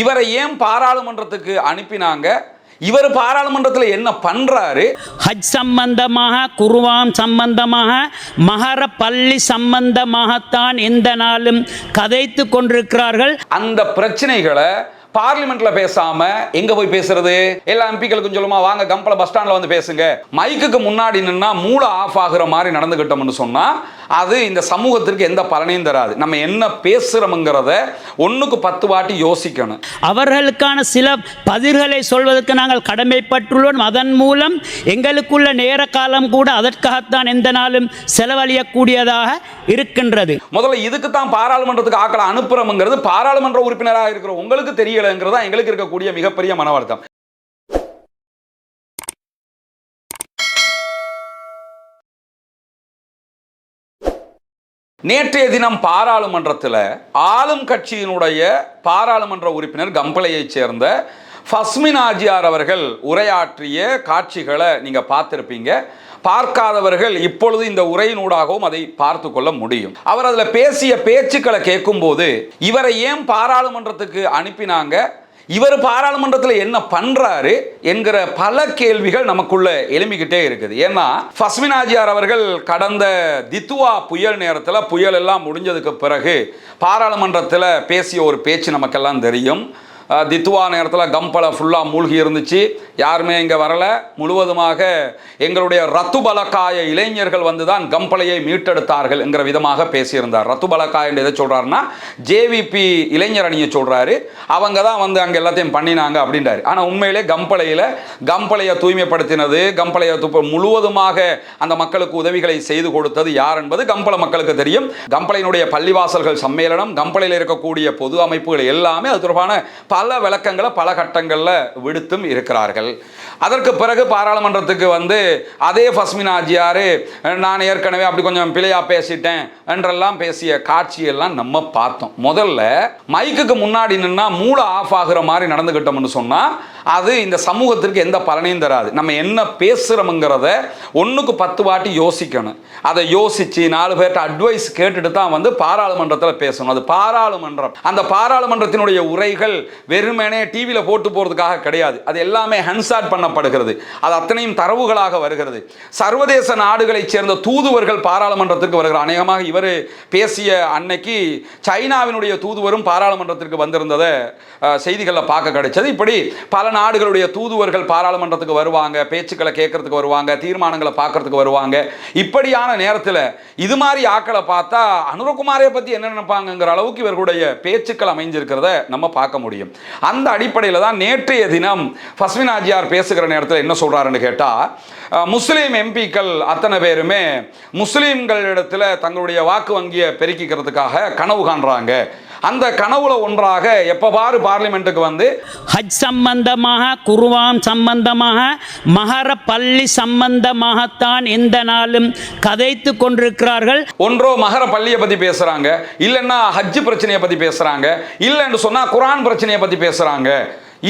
இவரை ஏன் பாராளுமன்றத்துக்கு அனுப்பினாங்க, இவர் பாராளுமன்றத்தில் என்ன பண்றாரு? ஹஜ் சம்பந்தமாக, குர்ஆன் சம்பந்தமாக, மஹர பள்ளி சம்பந்தமாகத்தான் எந்த நாளும் கதைத்து கொண்டிருக்கிறார்கள். அந்த பிரச்சனைகளை பார்லிமெண்ட்ல பேசாம எங்க போய் பேசுறது? எல்லா எம்பிக்களுக்கும் சொல்லுமா, வாங்க கம்பள பஸ் ஸ்டாண்ட்ல வந்து பேசுங்க. மைக்குக்கு முன்னாடி நின்னா மூளை ஆஃப் ஆகுற மாதிரி நடந்துகிட்டோம்னு சொன்னா அது இந்த சமூகத்திற்கு எந்த பலனையும் தராது. நம்ம என்ன பேசுறோம்ங்கிறத 1க்கு 10 வாட்டி யோசிக்கணும். அவர்களுக்கான சில பதில்களை சொல்வதற்கு நாங்கள் கடமைப்பட்டுள்ளோம். அதன் மூலம் எங்களுக்குள்ள நேர காலம் கூட அதற்காகத்தான் எந்த நாளும் செலவழியக்கூடியதாக இருக்கின்றது. முதல்ல இதுக்கு தான் பாராளுமன்றத்துக்கு ஆக்களை அனுப்புறோம்ங்கிறது பாராளுமன்ற உறுப்பினராக இருக்கிற உங்களுக்கு தெரியலங்கிறதா எங்களுக்கு இருக்கக்கூடிய மிகப்பெரிய மன வருத்தம். நேற்றைய தினம் பாராளுமன்றத்தில் ஆளும் கட்சியினுடைய பாராளுமன்ற உறுப்பினர் கம்பளையைச் சேர்ந்த ஃபஸ்மின் ஆஜியார் அவர்கள் உரையாற்றிய காட்சிகளை நீங்கள் பார்த்துருப்பீங்க. பார்க்காதவர்கள் இப்பொழுது இந்த உரையினூடாகவும் அதை பார்த்து கொள்ள முடியும். அவர் அதில் பேசிய பேச்சுக்களை கேட்கும்போது இவரை ஏன் பாராளுமன்றத்துக்கு அனுப்பினாங்க, இவர் பாராளுமன்றத்தில் என்ன பண்றாரு என்கிற பல கேள்விகள் நமக்குள்ள எழும்பிக்கிட்டே இருக்குது. ஏன்னா ஃபஸ்மின் ஆஜியார் அவர்கள் கடந்த தித்துவா புயல் நேரத்தில் புயல் எல்லாம் முடிஞ்சதுக்கு பிறகு பாராளுமன்றத்தில் பேசிய ஒரு பேச்சு நமக்கெல்லாம் தெரியும். தித்துவா நேரத்தில் கம்பளை ஃபுல்லாக மூழ்கி இருந்துச்சு, யாருமே இங்கே வரலை, முழுவதுமாக எங்களுடைய ரத்து பலக்காய இளைஞர்கள் வந்து தான் கம்பளையை மீட்டெடுத்தார்கள் என்கிற விதமாக பேசியிருந்தார். ரத்து பலக்காய் எதை சொல்கிறாருன்னா ஜேவிபி இளைஞர் அணியை சொல்கிறாரு, அவங்க தான் வந்து அங்கே எல்லாத்தையும் பண்ணினாங்க அப்படின்றாரு. ஆனால் உண்மையிலே கம்பளையை தூய்மைப்படுத்தினது, கம்பளையை முழுவதுமாக அந்த மக்களுக்கு உதவிகளை செய்து கொடுத்தது யார் என்பது கம்பள மக்களுக்கு தெரியும். கம்பளையினுடைய பள்ளிவாசல்கள் சம்மேளனம், கம்பளையில் இருக்கக்கூடிய பொது அமைப்புகள் எல்லாமே அது தொடர்பான பல விளக்கங்களை பல கட்டங்களில் விடுத்தும் இருக்கிறார்கள். அதற்கு பிறகு பாராளுமன்றத்துக்கு வந்து அதே ஃபஸ்மின் ஆஜியார் நான் ஏற்கனவே அப்படி கொஞ்சம் பிழையா பேசிட்டேன் என்றெல்லாம் பேசிய காட்சியெல்லாம் நம்ம பார்த்தோம். முதல்ல மைக்குக்கு முன்னாடி நின்னா மூளை ஆஃப் ஆகுற மாதிரி நடந்துகிட்டோம்னு சொன்னா அது இந்த சமூகத்திற்கு எந்த பலனையும் தராது. நம்ம என்ன பேசுறோம்ங்கிறத 1க்கு 10 வாட்டி யோசிக்கணும். அதை யோசிச்சு 4 பேர்ட்ட அட்வைஸ் கேட்டுட்டு தான் வந்து பாராளுமன்றத்தில் பேசணும். அது பாராளுமன்றம். அந்த பாராளுமன்றத்தினுடைய உரைகள் வெறுமனே டிவியில் போட்டு போறதுக்காக கிடையாது. அது எல்லாமே ஹன்சாட் பண்ணப்படுகிறது. அது அத்தனையும் தரவுகளாக வருகிறது. சர்வதேச நாடுகளைச் சேர்ந்த தூதுவர்கள் பாராளுமன்றத்திற்கு வருகிறார். அநேகமாக இவர் பேசிய அன்னைக்கு சைனாவினுடைய தூதுவரும் பாராளுமன்றத்திற்கு வந்திருந்ததை செய்திகளில் பார்க்க கிடைச்சது. இப்படி பல நாடுகளுடைய தூதுவர்கள் பாராளுமன்றத்துக்கு வருவாங்க, பேச்சுக்களை கேட்கறதுக்கு வருவாங்க, தீர்மானங்களை பார்க்கறதுக்கு வருவாங்க. இப்படியான நேரத்தில் இது மாதிரி ஆக்களை பார்த்தா அனுரகுமாரை பற்றி என்ன நினைப்பாங்கிற அளவுக்கு இவர்களுடைய பேச்சுக்கள் அமைஞ்சிருக்கிறத நம்ம பார்க்க முடியும். அந்த அடிப்படையில் தான் நேற்றைய தினம் ஃபஸ்மின் ஆஜியார் பேசுகிற நேரத்தில் என்ன சொல்றாருன்னு கேட்டால், முஸ்லீம் எம்பிக்கள் அத்தனை பேருமே முஸ்லீம்களிடத்தில் தங்களுடைய வாக்கு வங்கியை பெருக்கிக்கிறதுக்காக கனவு காண்றாங்க. அந்த கனவுல ஒன்றாக எப்ப பாரு பார்லிமெண்ட்டுக்கு வந்து ஹஜ் சம்பந்தமாக, குர்ஆன் சம்பந்தமாக, மஹர பள்ளி சம்பந்தமாகத்தான் எந்த நாளும் கதைத்து கொண்டிருக்கிறார்கள். ஒன்றோ மஹர பள்ளியை பத்தி பேசுறாங்க, இல்லைன்னா ஹஜ் பிரச்சனையை பத்தி பேசுறாங்க, இல்லைன்னு சொன்னா குர்ஆன் பிரச்சனையை பத்தி பேசுறாங்க.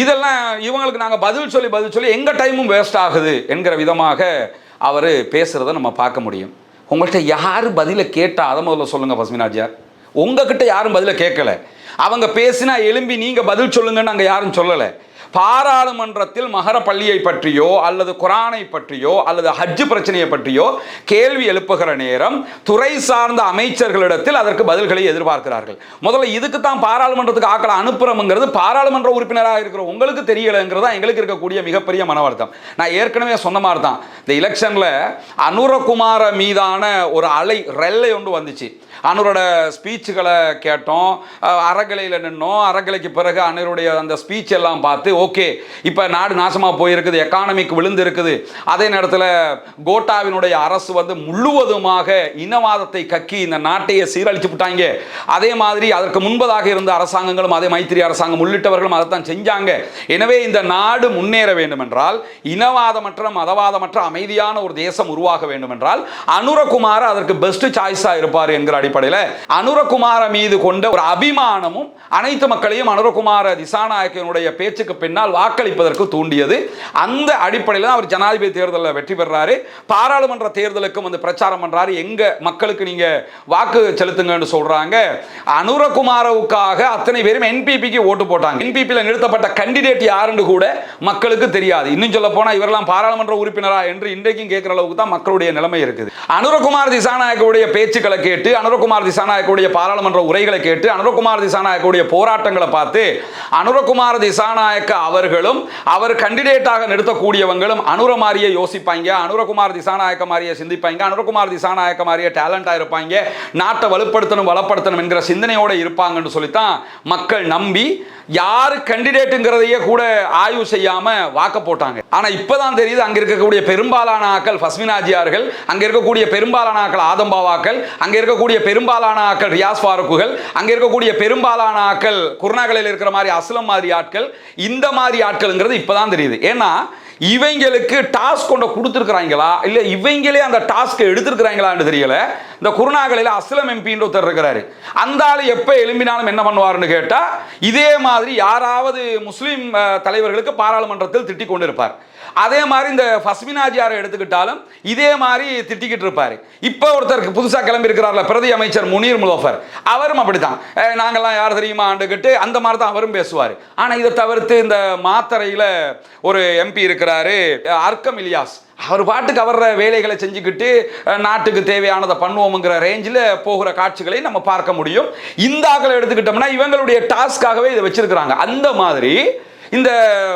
இதெல்லாம் இவங்களுக்கு நாங்கள் பதில் சொல்லி எங்க டைமும் வேஸ்ட் ஆகுது என்கிற விதமாக அவர் பேசுறதை நம்ம பார்க்க முடியும். உங்கள்கிட்ட யாரு பதிலை கேட்டா அதை முதல்ல சொல்லுங்க ஃபஸ்மின் ஆஜியார். உங்ககிட்ட யாரும் பதில கேட்கல. அவங்க பேசினா எழும்பி நீங்க பதில் சொல்லுங்கன்னு அங்க யாரும் சொல்லலை. பாராளுமன்றத்தில் மஹர பள்ளியை பற்றியோ அல்லது குரானை பற்றியோ அல்லது ஹஜ் பிரச்சனையை பற்றியோ கேள்வி எழுப்புகிற நேரம் துறை சார்ந்த அமைச்சர்களிடத்தில் அதற்கு பதில்களை எதிர்பார்க்கிறார்கள். முதல்ல இதுக்கு தான் பாராளுமன்றத்துக்கு ஆக்களை அனுப்புறோம்ங்கிறது பாராளுமன்ற உறுப்பினராக இருக்கிற உங்களுக்கு தெரியலங்கிறதா எங்களுக்கு இருக்கக்கூடிய மிகப்பெரிய மன வருத்தம். நான் ஏற்கனவே சொன்ன மாதிரி தான் இந்த எலெக்ஷன்ல அனுரகுமார மீதான ஒரு அலை ரெல்லை ஒன்று வந்துச்சு. அனுரோட ஸ்பீச்சுகளை கேட்டோம், அறகலையில் நின்னோம். அறகலைக்கு பிறகு அனுருடைய அந்த ஸ்பீச் எல்லாம் பார்த்து ஓகே, இப்போ நாடு நாசமாக போயிருக்குது, எக்கானமிக்கு விழுந்து இருக்குது. அதே நேரத்தில் கோட்டாவினுடைய அரசு வந்து முழுவதுமாக இனவாதத்தை கக்கி இந்த நாட்டையே சீரழிச்சு விட்டாங்க. அதே மாதிரி அதற்கு முன்பதாக இருந்த அரசாங்கங்களும், அதே மைத்திரி அரசாங்கம் உள்ளிட்டவர்களும் அதைத்தான் செஞ்சாங்க. எனவே இந்த நாடு முன்னேற வேண்டும் என்றால், இனவாதமற்ற மதவாதமற்ற அமைதியான ஒரு தேசம் உருவாக வேண்டும் என்றால் அனுரகுமார் அதற்கு பெஸ்ட் சாய்ஸாக இருப்பார் என்கிற அடிப்படையில் அனுரகுமார மீது கொண்ட ஒரு அபிமானமும் அனைத்து மக்களையும் அனுரகுமார திசாநாயக்கனுடைய பேச்சுக்கு பின்னால் வாக்களிப்பதற்கு தூண்டியது. அந்த அடிப்படையில் தான் அவர் ஜனாதிபதி தேர்தலில் வெற்றி பெறாரு. பாராளுமன்ற தேர்தலுக்கும் வந்து பிரச்சாரம் பண்றாரு. எங்க மக்களுக்கு நீங்க வாக்கு செலுத்துங்கன்னு சொல்றாங்க. அனுரகுமாரவுக்காக அத்தனை பேரும் என்பிபிக்கு ஓட்டு போட்டாங்க. என்பிபியில் நிறுத்தப்பட்ட கேண்டிடேட் யாருன்னு கூட மக்களுக்கு தெரியாது. இன்னும் சொல்ல போனா இவரெல்லாம் பாராளுமன்ற உறுப்பினரா என்று இன்றைக்கும் கேட்கிற அளவுக்கு தான் மக்களுடைய நிலைமை இருக்குது. அனுரகுமார் திசாநாயக்கவுடைய பேச்சுக்களை கேட்டு, அனுரகுமார் திசாநாயக்கவுடைய பாராளுமன்ற உரைகளை கேட்டு, அனுரகுமார் திசாநாயக்கவுடைய போராட்டங்களை பார்த்து அனுரகுமார் திசாநாயக்க அவர்களும் அவர் கண்டிடேட்டாக நிறுத்தக்கூடியவங்களும் அனுர மாதிரியே யோசிப்பாங்க, அனுரகுமார் திசாநாயக்க மாதிரியே சிந்திப்பாங்க, அனுரகுமார் திசாநாயக்க மாதிரியே டேலண்டா இருப்பாங்க, நாட்டை வலுப்படுத்தணும் வளப்படுத்தணும் என்கிற சிந்தனையோட இருப்பாங்கன்னு சொல்லித்தான் மக்கள் நம்பி யாரு கண்டிடேட்டுங்கிறதையே கூட ஆய்வு செய்யாம வாக்க போட்டாங்க. ஆனா இப்பதான் தெரியுது அங்க இருக்கக்கூடிய பெரும்பாலான ஆக்கள் பஸ்மினாஜியார்கள், அங்க இருக்கக்கூடிய பெரும்பாலான ஆக்கள் ஆதம்பாவாக்கள், அங்க இருக்கக்கூடிய பெரும்பாலான ஆக்கள் ரியாஸ் ஃபாரூக்குகள், அங்க இருக்கக்கூடிய பெரும்பாலான ஆக்கள் குர்நாகலில் இருக்கிற மாதிரி அஸ்லம் மாதிரி ஆட்கள், இந்த மாதிரி ஆட்கள்ங்கிறது இப்பதான் தெரியுது. ஏன்னா இவங்களுக்கு டாஸ்க் கொண்டு கொடுத்துருக்காங்களா இல்ல இவங்களே அந்த டாஸ்க் எடுத்திருக்கிறாங்களான்னு தெரியல. இந்த குருநாகலில் அஸ்லம் எம்பின்னு ஒருத்தர் இருக்கிறாரு. அந்த ஆள் எப்ப எழும்பினாலும் என்ன பண்ணுவாருன்னு கேட்டா இதே மாதிரி யாராவது முஸ்லீம் தலைவர்களுக்கு பாராளுமன்றத்தில் திட்டிக் கொண்டிருப்பார். அதே மாதிரி இந்த பஸ்மினாஜியாரை எடுத்துக்கிட்டாலும் இதே மாதிரி திட்டிக்கிட்டு இருப்பாரு. இப்போ ஒருத்தருக்கு புதுசா கிளம்பி இருக்கிறார்ல பிரதி அமைச்சர் முனீர் முலோஃபர், அவரும் அப்படித்தான். நாங்கெல்லாம் யார் தெரியுமா ஆண்டுகிட்டு அந்த மாதிரி தான் அவரும் பேசுவார். ஆனா இதை தவிர்த்து இந்த மாத்தறையில ஒரு எம்பி இருக்கிறாரு அர்க்கம் இலியாஸ், அவர் பாட்டுக்கு அவர் வேலைகளை செஞ்சுக்கிட்டு நாட்டுக்கு தேவையானதை பண்ணுவோம்ங்கிற ரேஞ்சில் போகிற காட்சிகளை நம்ம பார்க்க முடியும். இந்த ஆக்களை எடுத்துக்கிட்டோம்னா இவங்களுடைய டாஸ்காகவே இதை வச்சிருக்கிறாங்க. அந்த மாதிரி இந்த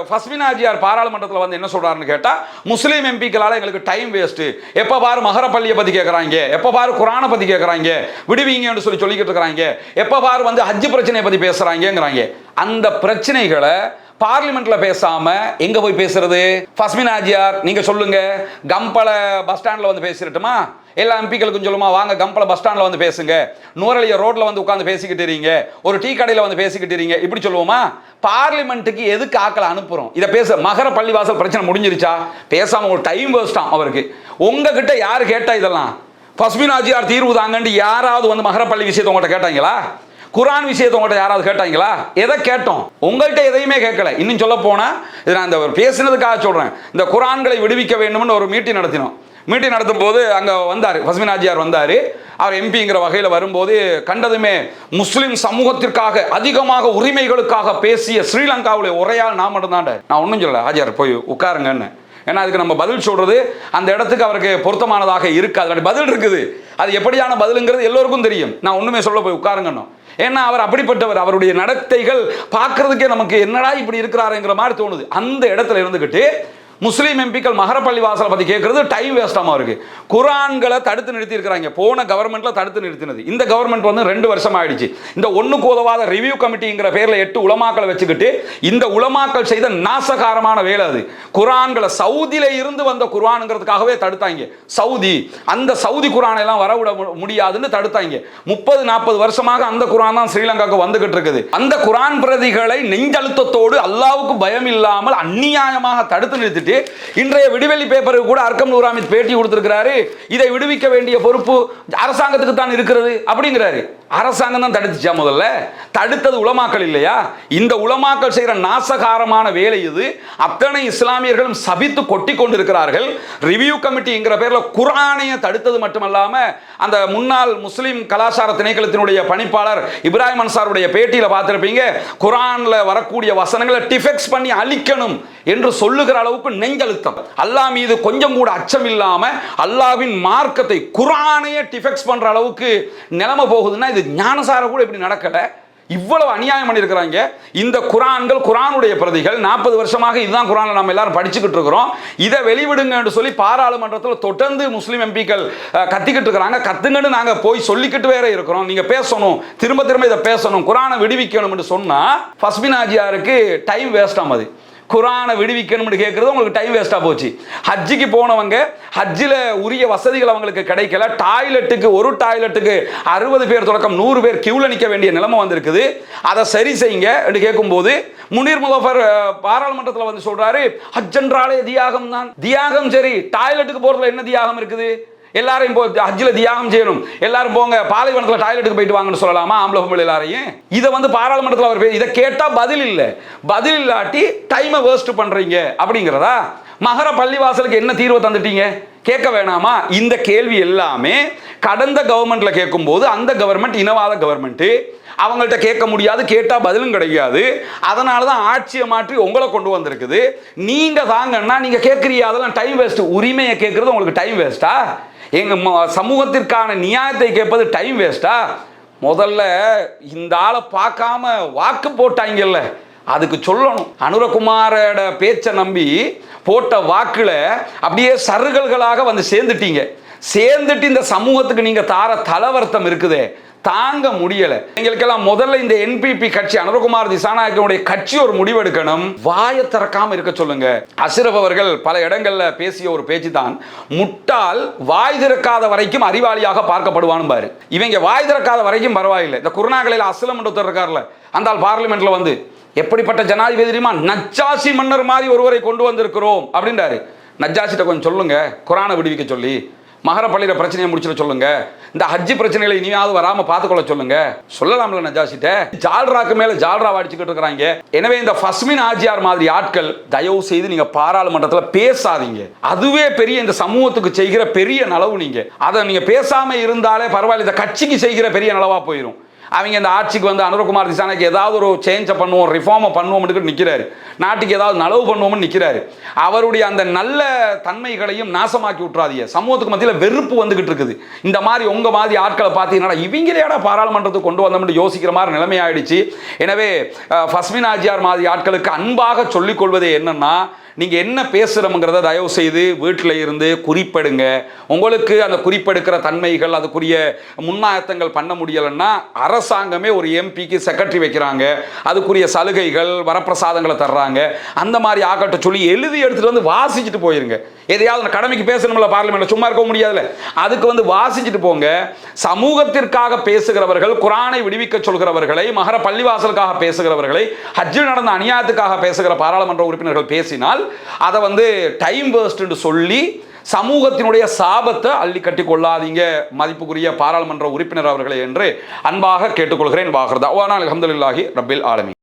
பஸ்மினாஜியார் பாராளுமன்றத்தில் வந்து என்ன சொல்றாருன்னு கேட்டா முஸ்லீம் எம்பிக்களால எங்களுக்கு டைம் வேஸ்ட், எப்ப பாரு மகரப்பள்ளியை பத்தி கேட்கறாங்க, எப்ப பாரு குரானை பத்தி கேட்கறாங்க, விடுவீங்கன்னு சொல்லிக்கிட்டு இருக்கிறாங்க, எப்ப பாரு வந்து ஹஜ் பிரச்சனையை பத்தி பேசுறாங்கிறாங்க. அந்த பிரச்சனைகளை பார்லிமெண்ட்ல பேசாம எங்க போய் பேசுறது? பஸ்மினாஜியார் நீங்க சொல்லுங்க, கம்பள பஸ் ஸ்டாண்ட்ல வந்து பேசிட்டுமா? எல்லா எம்பிக்களுக்கும் சொல்லுமா வாங்க கம்பள பஸ் ஸ்டாண்ட்ல வந்து பேசுங்க, நூறலிய ரோட்ல வந்து உட்கார்ந்து பேசிக்கிட்டு இருக்கீங்க, ஒரு டீ கடையில வந்து பேசிக்கிட்டு இருக்கீங்க, இப்படி சொல்லுவோமா? பார்லிமெண்ட்டுக்கு எதுக்கு ஆக்களை அனுப்புறோம்? இதை பேச மகர பள்ளிவாசல் பிரச்சனை முடிஞ்சிருச்சா? பேசாம ஒரு டைம் வேஸ்டாம் அவருக்கு. உங்ககிட்ட யாரு கேட்டா இதெல்லாம் பஸ்மினாஜியார் தீர்வு தாங்கன்னு யாராவது வந்து மகர பள்ளி விஷயத்தை உங்கள்கிட்ட கேட்டாங்களா? குரான் விஷயத்தை உங்கள்கிட்ட யாராவது கேட்டாங்களா? எதை கேட்டோம்? உங்கள்கிட்ட எதையுமே கேட்கல. இன்னும் சொல்ல போனா இது நான் இந்த பேசினதுக்காக சொல்றேன். இந்த குரான்களை விடுவிக்க வேண்டும்னு ஒரு மீட்டிங் நடத்தினோம். மீட்டிங் நடத்தும் போது அங்க வந்தாரு பஸ்மினாஜியார் வந்தாரு. அவர் எம்பிங்கிற வகையில் வரும்போது கண்டதுமே முஸ்லிம் சமூகத்திற்காக அதிகமாக உரிமைகளுக்காக பேசிய ஸ்ரீலங்காவுடைய உரையால் நான் மட்டும்தான். நான் ஒன்றும் சொல்லல, ஆஜியார் போய் உட்காருங்கன்னு. ஏன்னா அதுக்கு நம்ம பதில் சொல்றது அந்த இடத்துக்கு அவருக்கு பொருத்தமானதாக இருக்காது. பதில் இருக்குது, அது எப்படியான பதிலுங்கிறது எல்லோருக்கும் தெரியும். நான் ஒண்ணுமே சொல்ல போய் உட்காருங்கன்னு. ஏன்னா அவர் அப்படிப்பட்டவர். அவருடைய நடத்தைகள் பார்க்கறதுக்கே நமக்கு என்னடா இப்படி இருக்கிறாருங்கிற மாதிரி தோணுது. அந்த இடத்துல இருந்துகிட்டு முஸ்லீம் எம்பிக்கள் மகரப்பள்ளி வாசலை பத்தி கேட்கறது டைம் வேஸ்டாமா இருக்கு. குரான்களை தடுத்து நிறுத்தி இருக்கிறாங்க. போன கவர்மெண்ட்ல தடுத்து நிறுத்தினது. இந்த கவர்மெண்ட் வந்து 2 வருஷம் ஆயிடுச்சு. இந்த ஒண்ணுக்கு உதவாத ரிவ்யூ கமிட்டிங்கிற பேர்ல 8 உலமாக்களை வச்சுக்கிட்டு இந்த உலமாக்கள் செய்த நாசகாரமான வேலை அது. குரான்களை சவுதியில இருந்து வந்த குரான்ங்கிறதுக்காகவே தடுத்தாங்க. சவுதி அந்த சவுதி குரானை எல்லாம் வரவிட முடியாதுன்னு தடுத்தாங்க. 30-40 வருஷமாக அந்த குரான் தான் ஸ்ரீலங்காவுக்கு வந்துகிட்டு இருக்குது. அந்த குரான் பிரதிகளை நெஞ்சழுத்தத்தோடு அல்லாவுக்கு பயம் இல்லாமல் அநியாயமாக தடுத்து நிறுத்திட்டு இன்றைய விடுவெளி பேப்பருக்கு கூட அர்க்கம் நூர் அஹ்மத் பேட்டி கொடுத்திருக்கிறாரு. இதை விடுவிக்க வேண்டிய பொறுப்பு அரசாங்கத்துக்கு தான் இருக்கிறது அப்படிங்கிறாரு. அரசாங்கம் தான் தடுத்துச்சா? முதல்ல தடுத்தது உலமாக்கள் இல்லையா? இந்த உலமாக்கள் செய்கிற நாசகாரமான வேலை இது. அத்தனை இஸ்லாமியர்களும் சபித்து கொட்டி கொண்டிருக்கிறார்கள். ரிவ்யூ கமிட்டிங்கிற பேர்ல குர்ஆனையை தடுத்தது மட்டுமல்லாம அந்த முன்னாள் முஸ்லிம் கலாச்சார திணைக்களத்தினுடைய பணிப்பாளர் இப்ராஹிம் அன்சாருடைய பேட்டியில பார்த்திருப்பீங்க. குர்ஆன்ல வரக்கூடிய வசனங்களை டிஃபெக்ஸ் பண்ணி அழிக்கணும் என்று சொல்லுகிற அளவுக்கு நெஞ்சழுத்தம். அல்லாஹ் மீது கொஞ்சம் கூட அச்சம் இல்லாம அல்லாஹ்வின் மார்க்கத்தை குர்ஆனையே டிஃபெக்ஸ் பண்ற அளவுக்கு நிலைமை போகுதுன்னா இது ஞானசார கூட இப்படி நடக்கல. இவ்வளவு அநியாயம் பண்ணியிருக்கிறாங்க. இந்த குரான்கள் குரானுடைய பிரதிகள் 40 வருஷமாக இதுதான் குரான்ல நம்ம எல்லாரும் படிச்சுக்கிட்டு இருக்கிறோம். இதை வெளிவிடுங்க என்று சொல்லி பாராளுமன்றத்தில் தொடர்ந்து முஸ்லிம் எம்பிக்கள் கத்திக்கிட்டு இருக்கிறாங்க. கத்துங்கன்னு நாங்க போய் சொல்லிக்கிட்டு வேற இருக்கிறோம். நீங்க பேசணும், திரும்ப திரும்ப இதை பேசணும், குரானை விடுவிக்கணும் என்று சொன்னா பஸ்மினாஜியாருக்கு டைம் வேஸ்ட் ஆகுது. குரானை விடுவிக்கணும்னு கேட்கறது உங்களுக்கு டைம் வேஸ்டா போச்சு. ஹஜ்ஜிக்கு போனவங்க ஹஜ்ஜில் உரிய வசதிகள் அவங்களுக்கு கிடைக்கல. டாய்லெட்டுக்கு ஒரு டாய்லெட்டுக்கு 60 பேர் தொடக்கம் 100 பேர் கியூல நிற்க வேண்டிய நிலைமை வந்திருக்குது. அதை சரி செய்யுங்க என்று கேட்கும்போது முனீர் முலஃபர் பாராளுமன்றத்தில் வந்து சொல்றாரு, ஹஜ் என்றாலே தியாகம் தான். தியாகம் சரி, டாய்லெட்டுக்கு போறதுல என்ன தியாகம் இருக்குது? எல்லாரையும் ஹஜ்ஜில் தியாகம் செய்யணும், எல்லாரும் போங்க பாலைவனத்தில் டாய்லெட்டுக்கு போயிட்டு வாங்கன்னு சொல்லலாமா ஆம்பளை பொம்பளை எல்லாரையும்? இதை வந்து பாராளுமன்றத்தில் அவர் இதை கேட்டால் பதில் இல்லை, பதில் இல்லாட்டி டைமை வேஸ்ட் பண்ணுறீங்க அப்படிங்கிறதா? மகர பள்ளிவாசலுக்கு என்ன தீர்வை தந்துட்டீங்க கேட்க வேணாமா? இந்த கேள்வி எல்லாமே கடந்த கவர்மெண்ட்ல கேட்கும்போது அந்த கவர்மெண்ட் இனவாத கவர்மெண்ட், அவங்கள்ட்ட கேட்க முடியாது, கேட்டால் பதிலும் கிடைக்காது. அதனால தான் ஆட்சியை மாற்றி உங்களை கொண்டு வந்திருக்குது. நீங்கள் தாங்கன்னா நீங்கள் கேட்குறீங்க, அதெல்லாம் டைம் வேஸ்ட். உரிமையை கேட்குறது உங்களுக்கு டைம் வேஸ்ட்டா? எங்கள் சமூகத்திற்கான நியாயத்தை கேட்பது டைம் வேஸ்ட்டா? முதல்ல இந்த ஆளை பார்க்காம வாக்கு போட்டாங்கல்ல, அதுக்கு சொல்லணும். அனுரகுமாரோட பேச்சை நம்பி போட்ட வாக்குல அப்படியே சருகல்களாக வந்து சேர்ந்துட்டு இந்த சமூகத்துக்கு நீங்க தார தலவர்த்தம் இருக்குதே, தாங்க முடியல. எங்களுக்கெல்லாம் முதல்ல இந்த NPP கட்சி, அனுரகுமார் திசாநாயக்கனுடைய கட்சி ஒரு முடிவெடுக்கணும். வாயை திறக்காம இருக்க சொல்லுங்க. அஷ்ரப் அவர்கள் பல இடங்கள்ல பேசிய ஒரு பேச்சு தான், முட்டாள் வாய் திறக்காத வரைக்கும் அறிவாளியாக பார்க்கப்படுவான்னு பாரு. இவங்க வாய் திறக்காத வரைக்கும் பரவாயில்லை. இந்த குருநாகலையில் அஸ்லம் ஒருத்தர் இருக்கார்ல, அந்த பார்லிமெண்ட்ல வந்து எப்படிப்பட்ட ஜனாதிபதி தெரியுமா, நஜ்ஜாசி மன்னர் மாதிரி ஒருவரை கொண்டு வந்திருக்கிறோம் அப்படின்றாரு. நஜ்ஜாசிட்ட கொஞ்சம் சொல்லுங்க, குரானை விடுவிக்க சொல்லி, மகர பள்ளியில பிரச்சனையை முடிச்சிட சொல்லுங்க, இந்த ஹஜ்ஜி பிரச்சனைகளை இனியாவது வராம பார்த்துக்கொள்ள சொல்லுங்க. சொல்லலாம்ல நஜ்ஜாசிட்ட? ஜால்ராக்கு மேல ஜால்ரா அடிச்சுக்கிட்டு இருக்கிறாங்க. எனவே இந்த ஃபஸ்மின் ஆஜியார் மாதிரி ஆட்கள் தயவு செய்து நீங்க பாராளுமன்றத்தில் பேசாதீங்க. அதுவே பெரிய இந்த சமூகத்துக்கு செய்கிற பெரிய நலவு. நீங்க அதை நீங்க பேசாம இருந்தாலே பரவாயில்ல, இந்த கட்சிக்கு செய்கிற பெரிய நலவா போயிடும். அவங்க இந்த ஆட்சிக்கு வந்து அனுரகுமார் திசாநாயக் ஏதாவது ஒரு சேஞ்சை பண்ணுவோம், ரிஃபார்மை பண்ணுவோம்னு நிற்கிறாரு, நாட்டுக்கு ஏதாவது நலவு பண்ணுவோம்னு நிற்கிறாரு. அவருடைய அந்த நல்ல தன்மைகளையும் நாசமாக்கி விட்டுறாதீங்க. சமூகத்துக்கு மத்தியில் வெறுப்பு வந்துகிட்டு இருக்குது. இந்த மாதிரி உங்க மாதிரி ஆட்களை பார்த்தீங்கன்னா இவங்களையாடா பாராளுமன்றத்துக்கு கொண்டு வந்தோம்னு யோசிக்கிற மாதிரி நிலைமை ஆயிடுச்சு. எனவே ஃபஸ்மின் ஆஜியார் மாதிரி ஆட்களுக்கு அன்பாக சொல்லிக் கொள்வதே என்னன்னா, நீங்கள் என்ன பேசுகிறோங்கிறத தயவு செய்து வீட்டில் இருந்து குறிப்பெடுங்க. உங்களுக்கு அந்த குறிப்பெடுக்கிற தன்மைகள், அதுக்குரிய முன்னாயத்தங்கள் பண்ண முடியலைன்னா அரசாங்கமே ஒரு எம்பிக்கு செக்ரட்டரி வைக்கிறாங்க, அதுக்குரிய சலுகைகள் வரப்பிரசாதங்களை தர்றாங்க. அந்த மாதிரி ஆக்கட்ட சொல்லி எழுதி எடுத்துகிட்டு வந்து வாசிச்சுட்டு போயிருங்க. எதையாவது கடமைக்கு பேசணும்ல, பார்லிமெண்ட்ல சும்மா இருக்க முடியாதுல்ல, அதுக்கு வந்து வாசிச்சுட்டு போங்க. சமூகத்திற்காக பேசுகிறவர்கள், குரானை விடுவிக்க சொல்கிறவர்களை, மகர பள்ளிவாசலுக்காக பேசுகிறவர்களை, ஹஜ்ஜில் நடந்த அநியாயத்துக்காக பேசுகிற பாராளுமன்ற உறுப்பினர்கள் பேசினால் அதை வந்து டைம் வேஸ்ட் சொல்லி சமூகத்தினுடைய சாபத்தை அள்ளி கட்டி கொள்ளாதீங்க மதிப்புக்குரிய பாராளுமன்ற உறுப்பினர் அவர்களே என்று அன்பாக கேட்டுக்கொள்கிறேன். வாஹிர் தஅவானா அல்ஹம்துலில்லாஹி ரப்பில் ஆலமீன்.